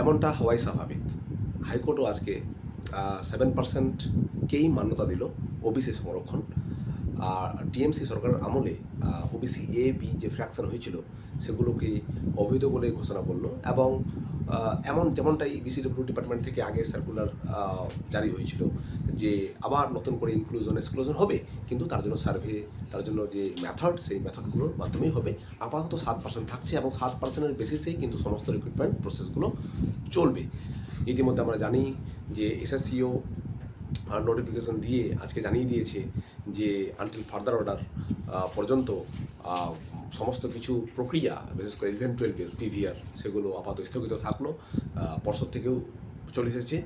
এমনটা হওয়াই স্বাভাবিক। হাইকোর্টও আজকে 7%কেই মান্যতা দিল ওবিসি সংরক্ষণ। আর টিএমসি সরকারের আমলে ওবিসি এ বি যে ফ্র্যাকশন হয়েছিল সেগুলোকে অবৈধ বলে ঘোষণা করলো এবং এমন যেমনটাই বিসিডব্লিউ ডিপার্টমেন্ট থেকে আগে সার্কুলার জারি হয়েছিল যে আবার নতুন করে ইনক্লুশন এক্সক্লুশন হবে, কিন্তু তার জন্য সার্ভে, তার জন্য যে মেথড, সেই মেথডগুলোর মাধ্যমেই হবে। আপাতত 7% থাকছে এবং 7%-এর বেসিসেই কিন্তু সমস্ত রিক্রুটমেন্ট প্রসেসগুলো চলবে। ইতিমধ্যে আমরা জানি যে এসএসসিও নোটিফিকেশন দিয়ে আজকে জানিয়ে দিয়েছে যে আনটিল ফার্দার অর্ডার পর্যন্ত সমস্ত কিছু প্রক্রিয়া, বিশেষ করে 11-12-এর পিভিআর, সেগুলো আপাতত স্থগিত থাকলো, পর্ষদ থেকেও চলে এসেছে।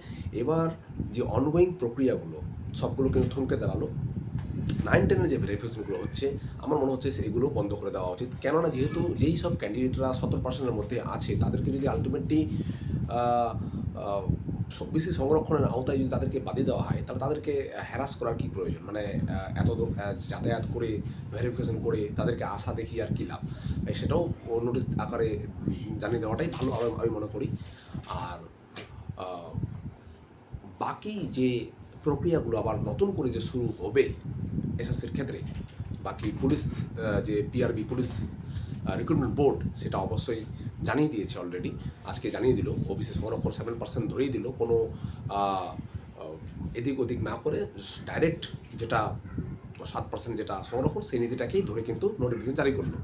এবার যে অনগোয়িং প্রক্রিয়াগুলো সবগুলো কিন্তু থমকে দাঁড়ালো। 9-10-এর যে ভেরিফিকেশনগুলো হচ্ছে আমার মনে হচ্ছে সেগুলো বন্ধ করে দেওয়া উচিত, কেননা যেহেতু যেই সব ক্যান্ডিডেটরা 70%-এর মধ্যে আছে তাদেরকে যদি আলটিমেটলি ওবিসি সংরক্ষণের আওতায় যদি তাদেরকে বাদে দেওয়া হয়, তাহলে তাদেরকে হ্যারাস করার কী প্রয়োজন? মানে এত যাতায়াত করে ভেরিফিকেশন করে তাদেরকে আশা দেখি আর কী লাভ? সেটাও নোটিশ আকারে জানিয়ে দেওয়াটাই ভালো আমি মনে করি। আর বাকি যে প্রক্রিয়াগুলো আবার নতুন করে যে শুরু হবে এসএসসির ক্ষেত্রে, বাকি পুলিশ যে পিআরবি পুলিশ রিক্রুটমেন্ট বোর্ড, সেটা অবশ্যই জানিয়ে দিয়েছে অলরেডি। আজকে জানিয়ে দিল ওবিসি সংরক্ষণ 7% ধরেই দিল, কোনো এদিক ওদিক না করে ডাইরেক্ট যেটা 7% যেটা সংরক্ষণ সেই নীতিটাকেই ধরে কিন্তু নোটিফিকেশন জারি করলো।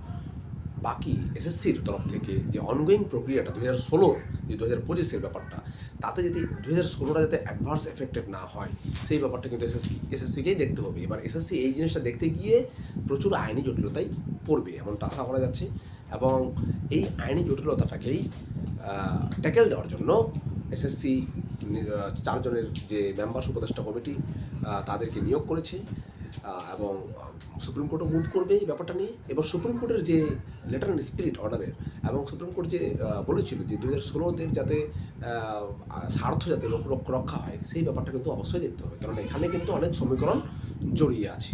বাকি এসএসসির তরফ থেকে যে অনগোয়িং প্রক্রিয়াটা 2016 যে 2025-এর ব্যাপারটা, তাতে যদি 2016টা যাতে অ্যাডভান্স এফেক্টেড না হয় সেই ব্যাপারটা কিন্তু এসএসসিকেই দেখতে হবে। এবার এসএসসি এই জিনিসটা দেখতে গিয়ে প্রচুর আইনি জটিলতায় পড়বে এমনটা আশা করা যাচ্ছে, এবং এই আইনি জটিলতাটাকেই ট্যাকেল দেওয়ার জন্য এসএসসি 4 জনের যে মেম্বার্স উপদেষ্টা কমিটি তাদেরকে নিয়োগ করেছে, এবং সুপ্রিম কোর্টও মুভ করবে এই ব্যাপারটা নিয়ে। এবার সুপ্রিম কোর্টের যে লেটার অ্যান্ড স্পিরিট অর্ডারের, এবং সুপ্রিম কোর্ট যে বলেছিল যে 2016-দের যাতে স্বার্থ যাতে রক্ষা হয়, সেই ব্যাপারটা কিন্তু অবশ্যই দেখতে হবে, কারণ এখানে কিন্তু অনেক সমীকরণ জড়িয়ে আছে।